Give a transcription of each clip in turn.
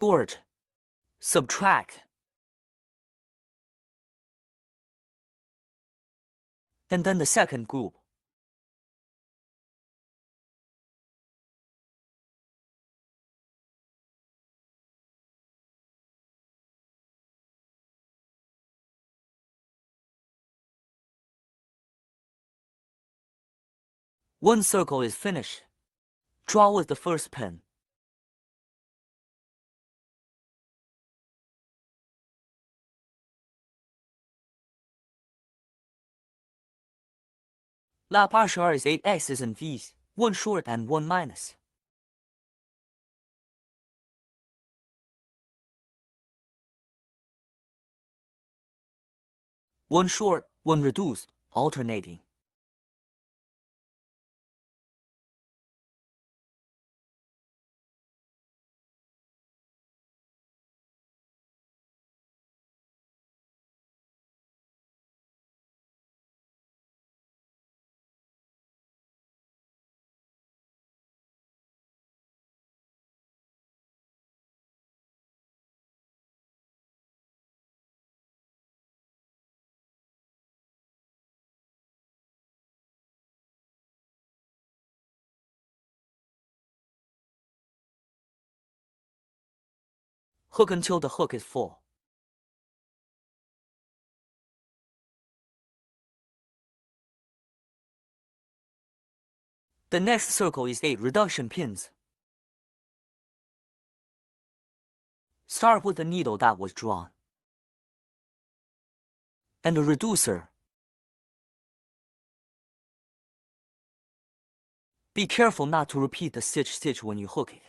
Sort. Subtract. And then the second group. One circle is finished. Draw with the first pen. Lap 22 is 8 X's and V's, 1 short and 1 minus. One short, one reduced, alternating. Hook until the hook is full. The next circle is 8 reduction pins. Start with the needle that was drawn. And a reducer. Be careful not to repeat the stitch when you hook it.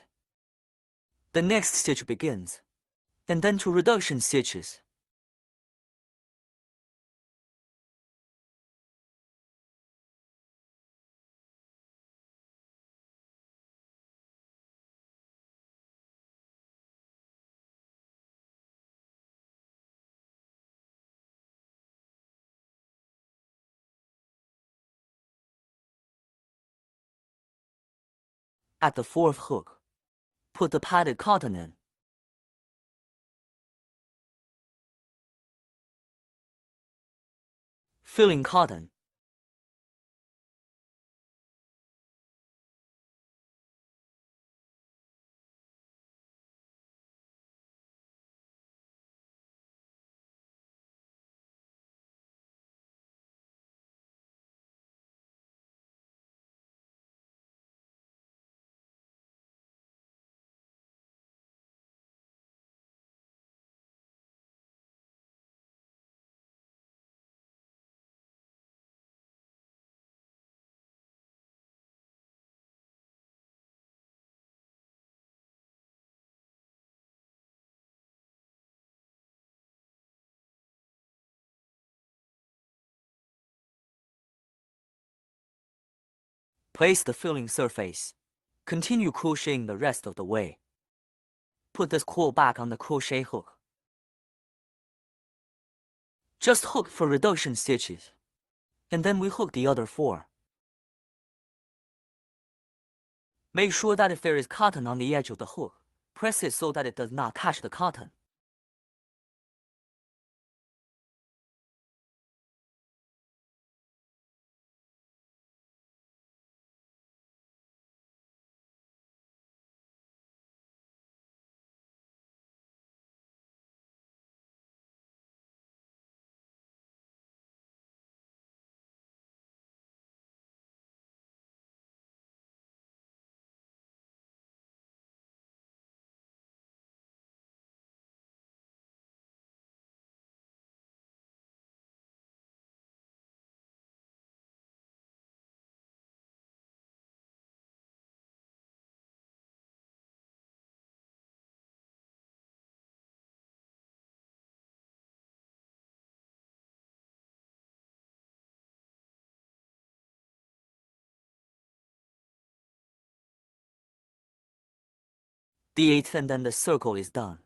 The next stitch begins, and then 2 reduction stitches. At the 4th hook, put the padded cotton in. Filling cotton. Place the filling surface. Continue crocheting the rest of the way. Put this quill back on the crochet hook. Just hook for reduction stitches, and then we hook the other 4. Make sure that if there is cotton on the edge of the hook, press it so that it does not catch the cotton. The 8th and then the circle is done.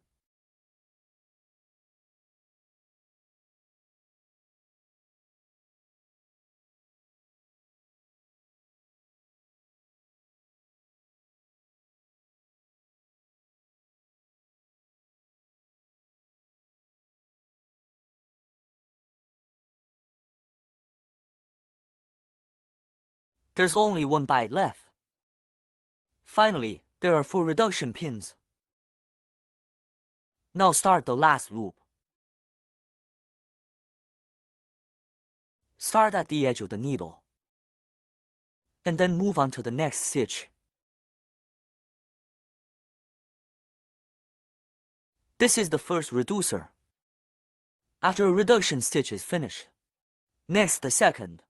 There's only one bite left. Finally, there are 4 reduction pins. Now start the last loop. Start at the edge of the needle, and then move on to the next stitch. This is the first reducer. After a reduction stitch is finished, next the second.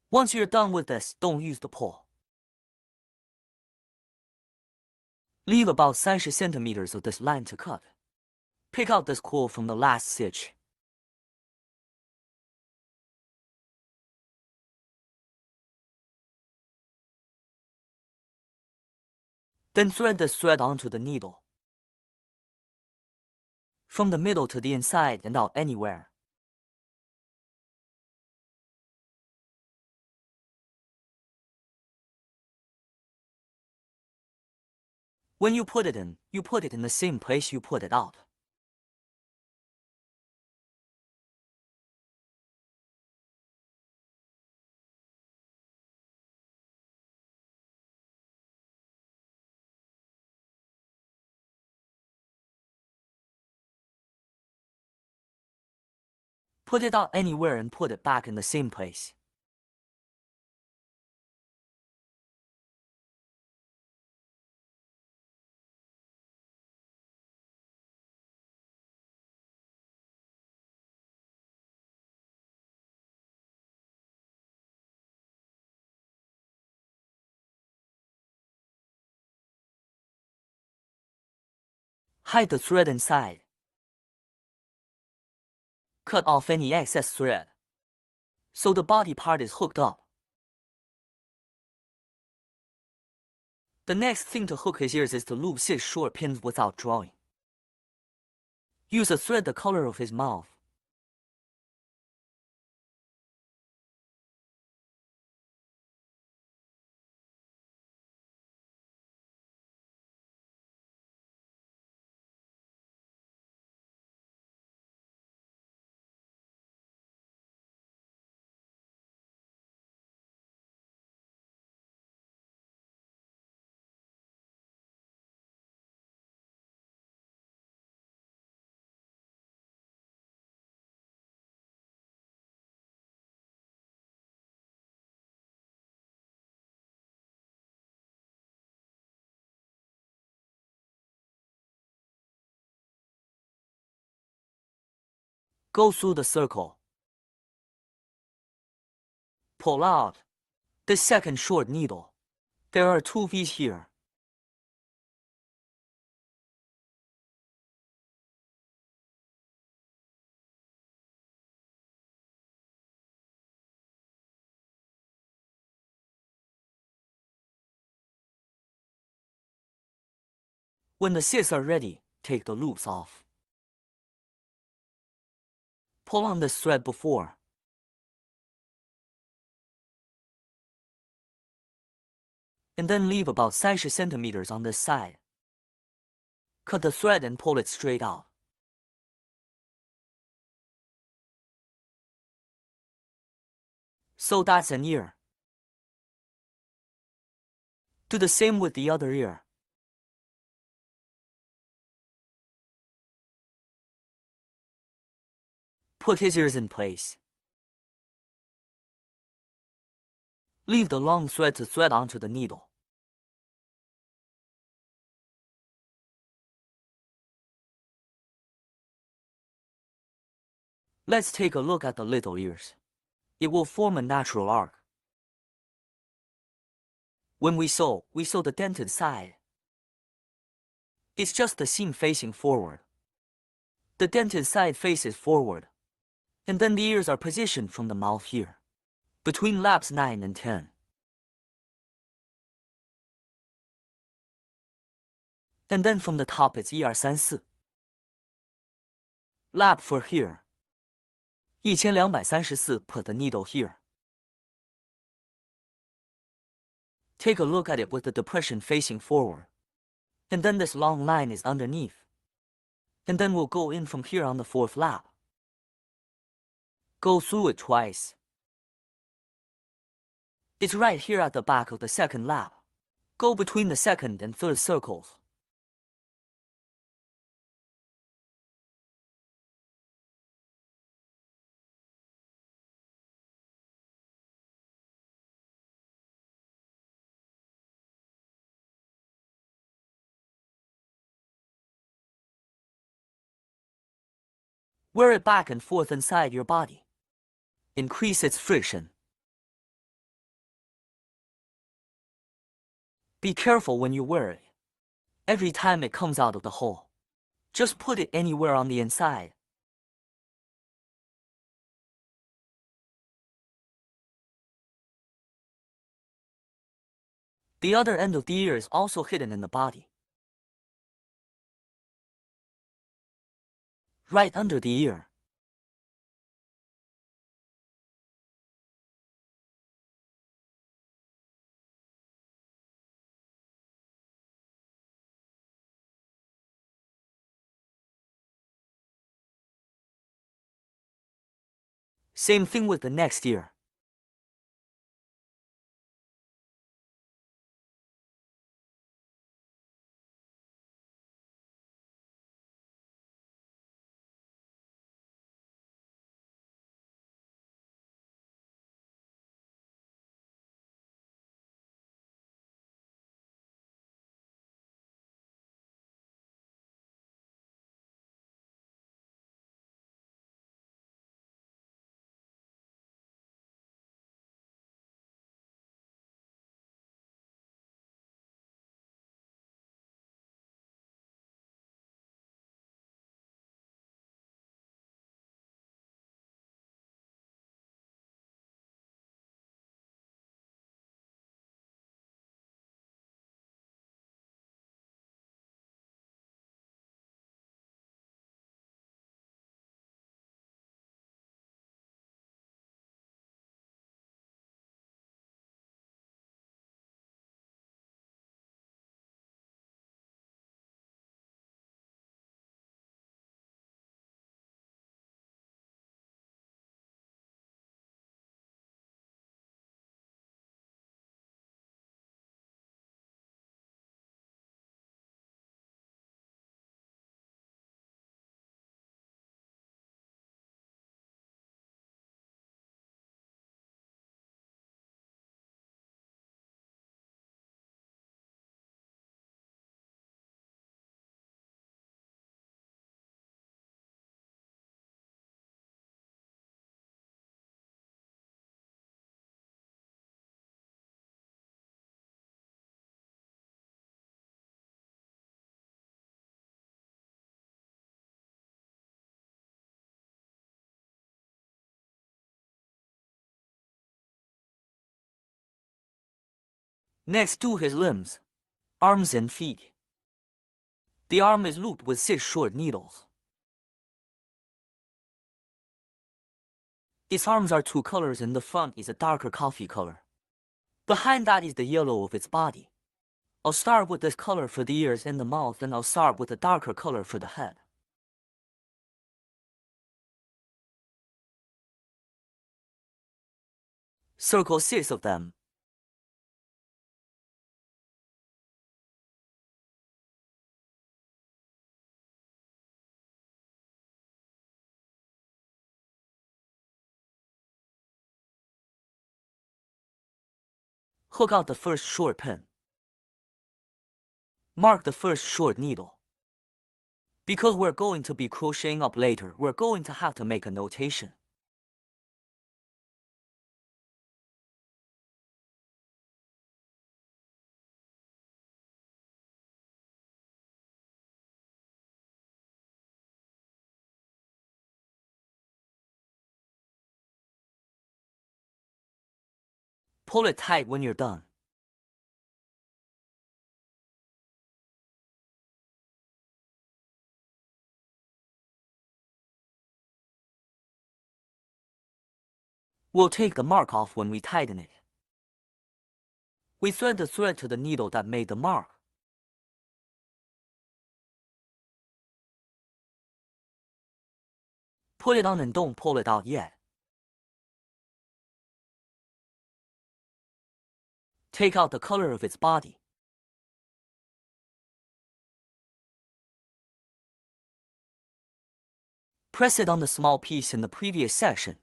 Once you're done with this, don't use the pole. Leave about 30 centimeters of this line to cut. Pick out this core from the last stitch. Then thread this thread onto the needle, from the middle to the inside and out anywhere. When you put it in the same place you put it out. Put it out anywhere and put it back in the same place. Hide the thread inside. Cut off any excess thread, so the body part is hooked up. The next thing to hook his ears is to loop 6 short pins without drawing. Use a thread the color of his mouth. Go through the circle. Pull out the second short needle. There are 2 V's here. When the 6 are ready, take the loops off. Pull on this thread before. And then leave about 30 centimeters on this side. Cut the thread and pull it straight out. So that's an ear. Do the same with the other ear. Put his ears in place. Leave the long thread to thread onto the needle. Let's take a look at the little ears. It will form a natural arc. When we sew the dented side. It's just the seam facing forward. The dented side faces forward, and then the ears are positioned from the mouth here. between laps 9 and 10. And then from the top it's 1、2、3、4. Lap for here. 1234, put the needle here. Take a look at it with the depression facing forward. And then this long line is underneath. And then we'll go in from here on the 4th lap. Go through it twice. It's right here at the back of the 2nd lap. Go between the 2nd and 3rd circles. Wear it back and forth inside your body. Increase its friction. Be careful when you wear it. Every time it comes out of the hole, just put it anywhere on the inside. The other end of the ear is also hidden in the body. Right under the ear. Same thing with the next ear. Next to his limbs, arms and feet. The arm is looped with 6 short needles. Its arms are 2 colors and the front is a darker coffee color. Behind that is the yellow of its body. I'll start with this color for the ears and the mouth, and I'll start with a darker color for the head. Circle 6 of them. Hook out the first short pin. Mark the first short needle. Because we're going to be crocheting up later, we're going to have to make a notation. Pull it tight when you're done. We'll take the mark off when we tighten it. We thread the thread to the needle that made the mark. Put it on and don't pull it out yet. Take out the color of its body. Press it on the small piece in the previous section.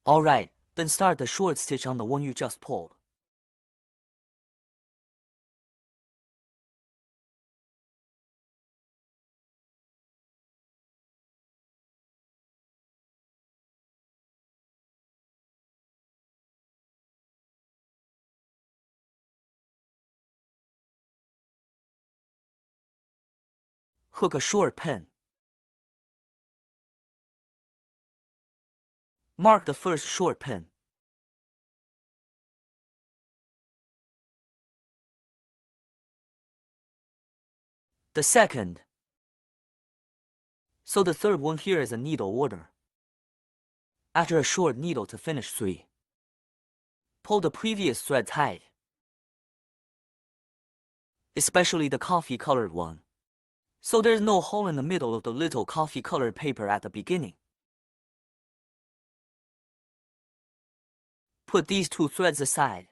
Alright, then start the short stitch on the one you just pulled. Hook a short pin. Mark the first short pin. The second. So the third one here is a needle order. After a short needle to finish 3. Pull the previous thread tight, especially the coffee-colored one, so there's no hole in the middle of the little coffee-colored paper at the beginning. Put these 2 threads aside.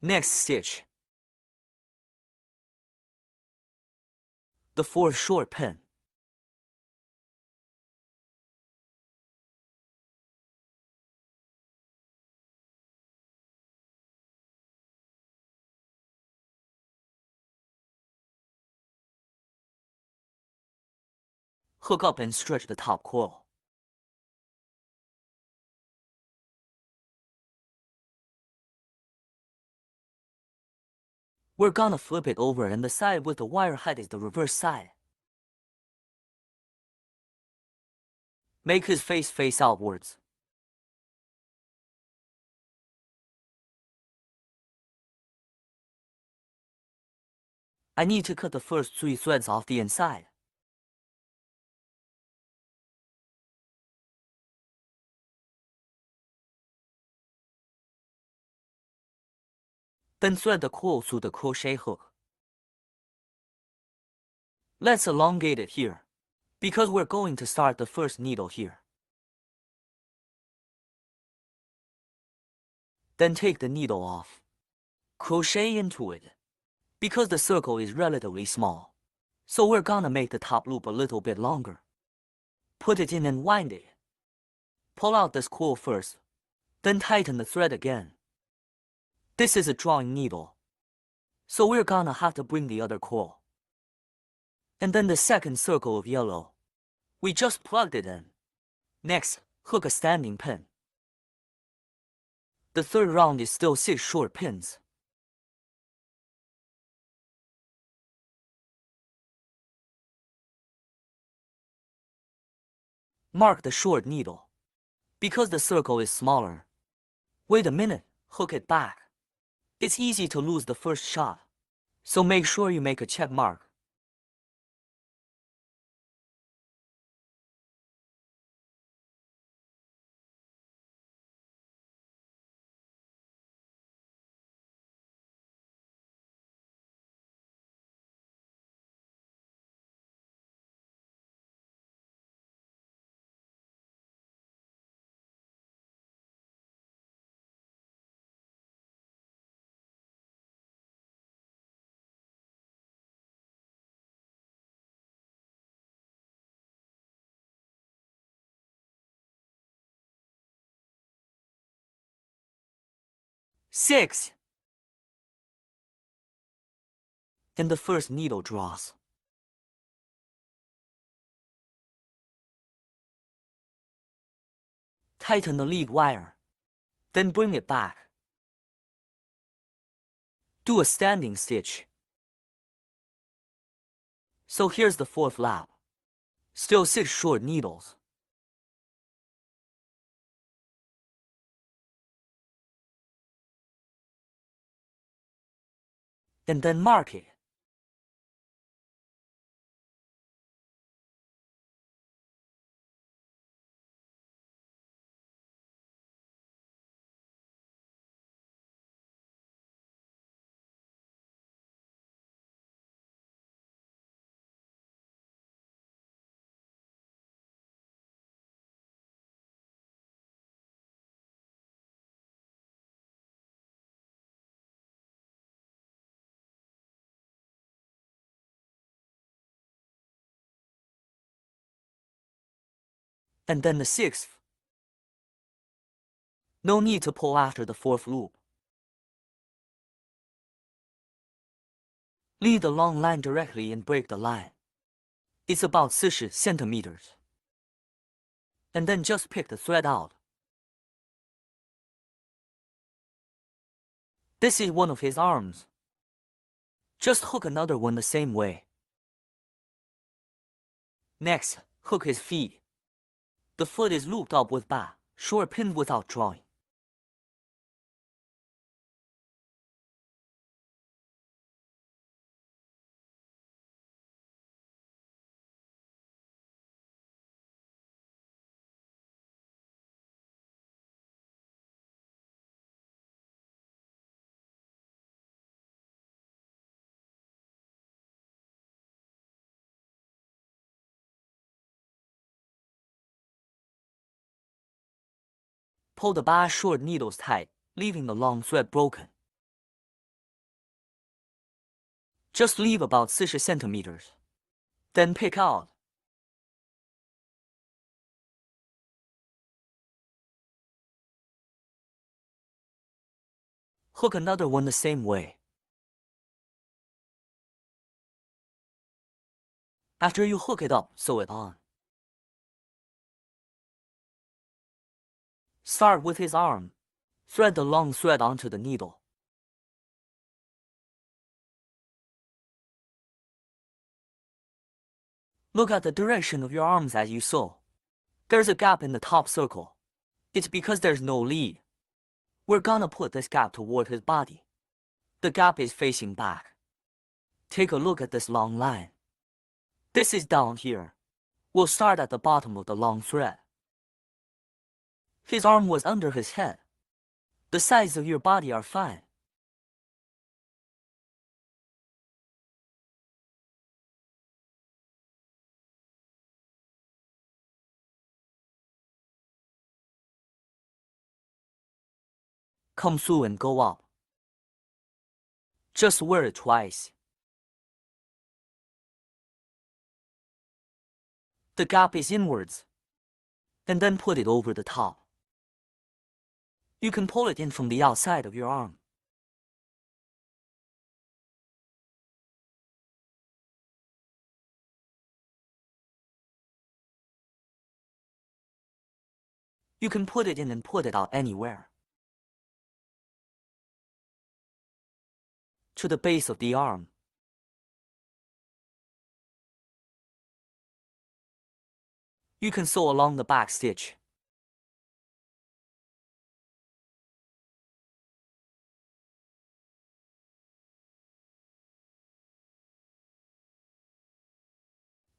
Next stitch. The 4th short pin. Hook up and stretch the top coil. We're gonna flip it over and the side with the wire head is the reverse side. Make his face outwards. I need to cut the first 3 threads off the inside. Then thread the coil through the crochet hook. Let's elongate it here, because we're going to start the first needle here. Then take the needle off. Crochet into it. Because the circle is relatively small, so we're gonna make the top loop a little bit longer. Put it in and wind it. Pull out this coil first, then tighten the thread again. This is a drawing needle, so we're gonna have to bring the other coil. And then the second circle of yellow. We just plugged it in. Next, hook a standing pin. The third round is still 6 short pins. Mark the short needle. Because the circle is smaller. Wait a minute, hook it back. It's easy to lose the first shot, so make sure you make a check mark. 6. And the first needle draws. Tighten the lead wire, then bring it back. Do a standing stitch. So here's the fourth lap. Still 6 short needles. And then mark it. And then the 6th. No need to pull after the 4th loop. Lead the long line directly and break the line. It's about 40 centimeters. And then just pick the thread out. This is one of his arms. Just hook another one the same way. Next, hook his feet. The foot is looped up with ba, short pinned without drawing. Pull the ba short needles tight, leaving the long thread broken. Just leave about 40 centimeters. Then pick out. Hook another one the same way. After you hook it up, sew it on. Start with his arm. Thread the long thread onto the needle. Look at the direction of your arms as you sew. There's a gap in the top circle. It's because there's no lead. We're gonna put this gap toward his body. The gap is facing back. Take a look at this long line. This is down here. We'll start at the bottom of the long thread. His arm was under his head. The sides of your body are fine. Come through and go up. Just wear it twice. The gap is inwards. And then put it over the top. You can pull it in from the outside of your arm. You can put it in and put it out anywhere. To the base of the arm. You can sew along the back stitch.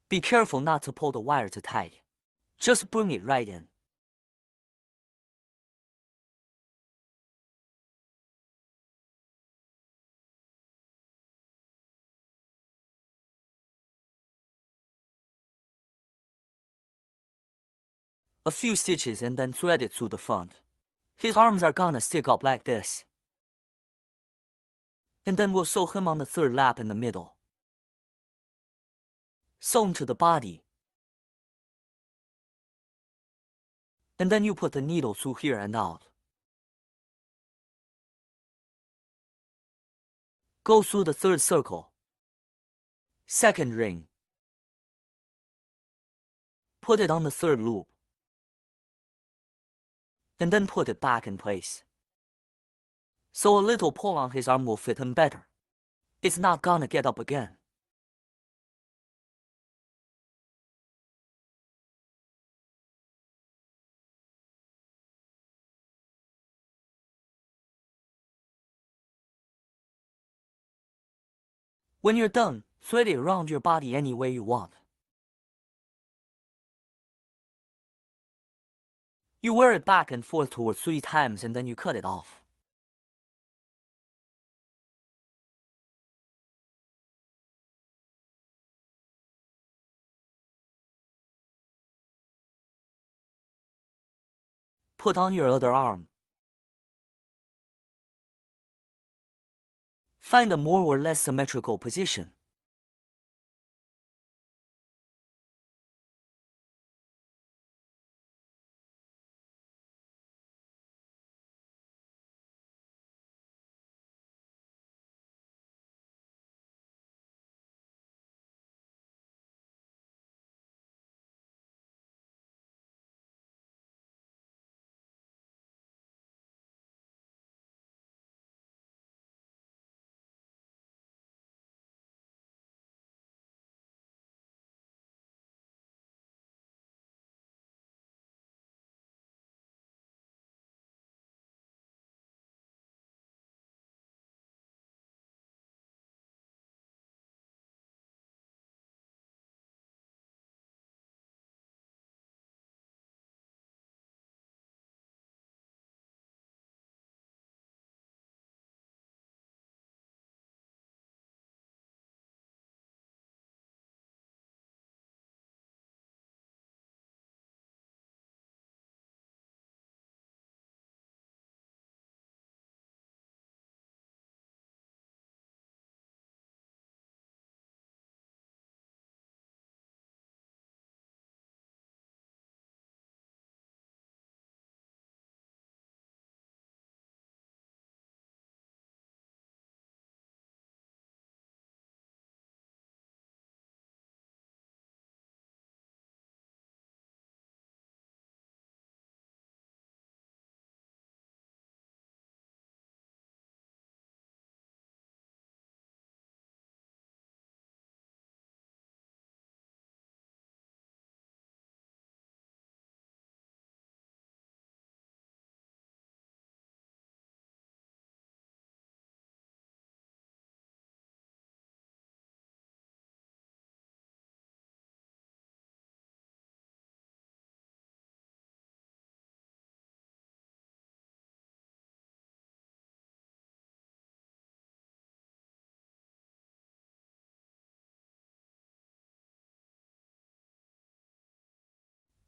Be careful not to pull the wire too tight. Just bring it right in. A few stitches and then thread it through the front. His arms are gonna stick up like this. And then we'll sew him on the third lap in the middle. Sew to the body. And then you put the needle through here and out. Go through the third circle. Second ring. Put it on the third loop. And then put it back in place. So a little pull on his arm will fit him better. It's not gonna get up again. When you're done, thread it around your body any way you want. You wear it back and forth 2 or 3 times and then you cut it off. Put on your other arm. Find a more or less symmetrical position.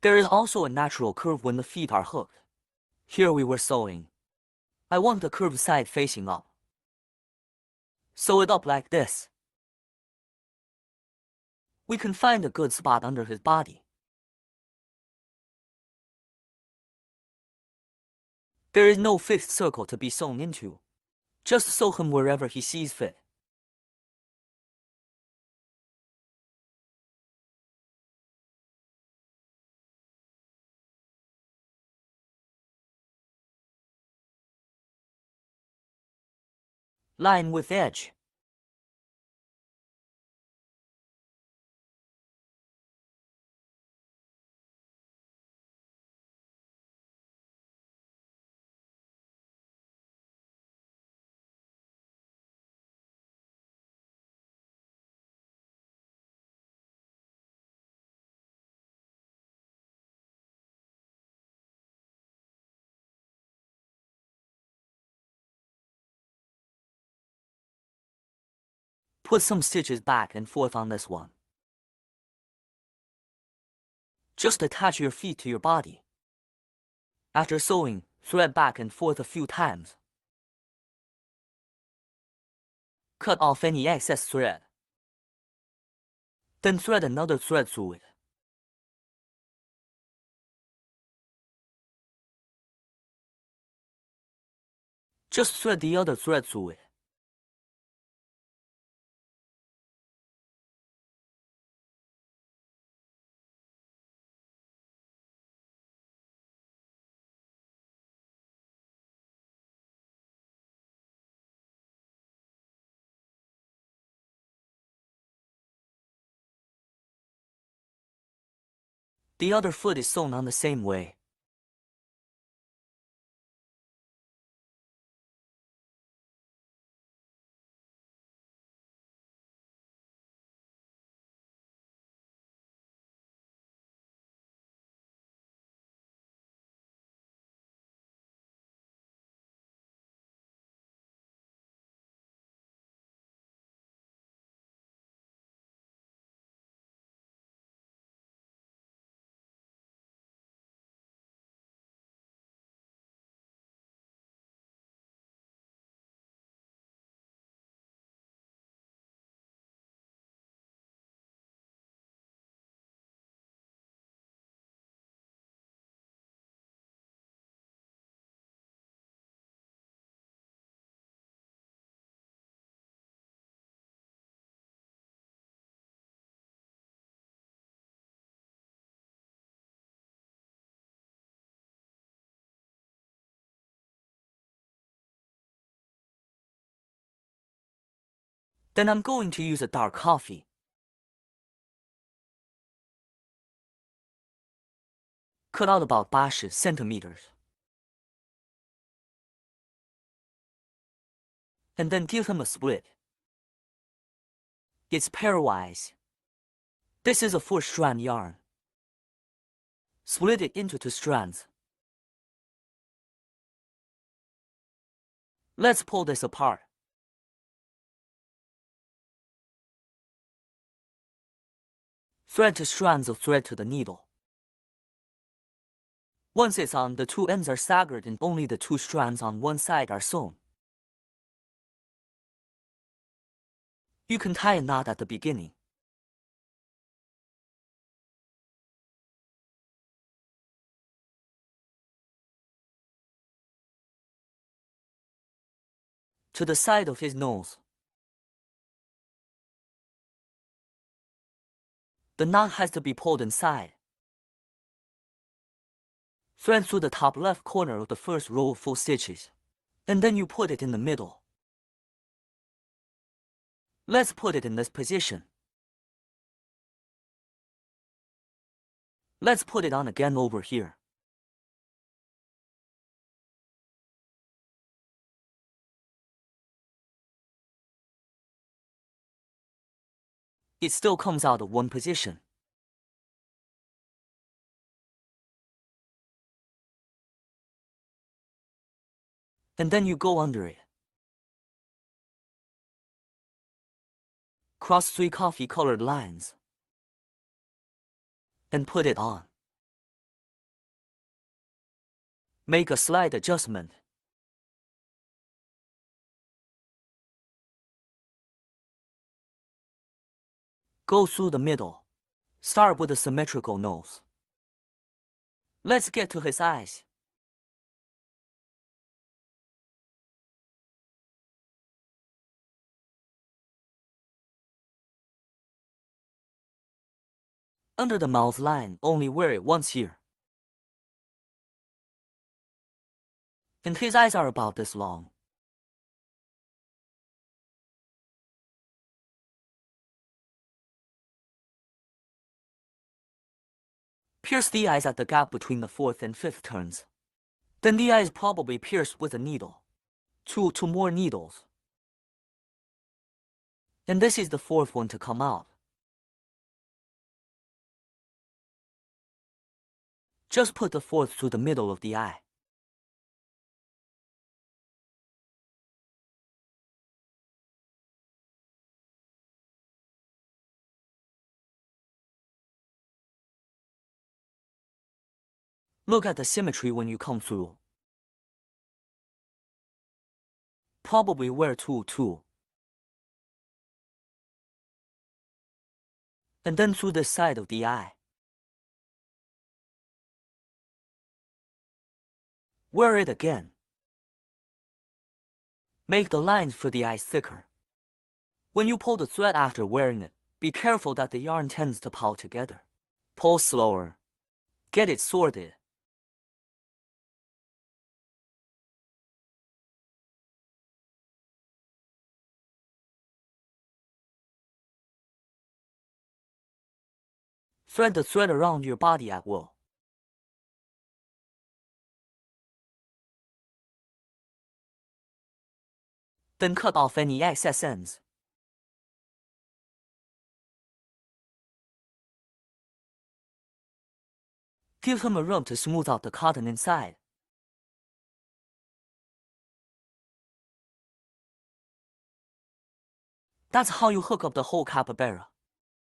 There is also a natural curve when the feet are hooked. Here we were sewing. I want the curved side facing up. Sew it up like this. We can find a good spot under his body. There is no fifth circle to be sewn into. Just sew him wherever he sees fit. Line with edge. Put some stitches back and forth on this one. Just attach your feet to your body. After sewing, thread back and forth a few times. Cut off any excess thread. Then thread another thread through it. Just thread the other thread through it. The other foot is sewn on the same way. Then I'm going to use a dark coffee. Cut out about 80 centimeters. And then give him a split. It's pairwise. This is a 4-strand yarn. Split it into 2 strands. Let's pull this apart. Thread 2 strands of thread to the needle. Once it's on, the 2 ends are staggered and only the 2 strands on one side are sewn. You can tie a knot at the beginning. To the side of his nose. The knot has to be pulled inside. Thread through the top left corner of the first row of full stitches, and then you put it in the middle. Let's put it in this position. Let's put it on again over here. It still comes out of one position. And then you go under it. Cross 3 coffee-colored lines. And put it on. Make a slight adjustment. Go through the middle. Start with a symmetrical nose. Let's get to his eyes. Under the mouth line, only wear it once here. And his eyes are about this long. Pierce the eyes at the gap between the 4th and 5th turns. Then the eye is probably pierced with a needle. 2 more needles. And this is the 4th one to come out. Just put the 4th through the middle of the eye. Look at the symmetry when you come through. Probably wear 2. And then through the side of the eye. Wear it again. Make the lines for the eyes thicker. When you pull the thread after wearing it, be careful that the yarn tends to pull together. Pull slower. Get it sorted. Thread the thread around your body at will. Then cut off any excess ends. Give him a rub to smooth out the cotton inside. That's how you hook up the whole capybara.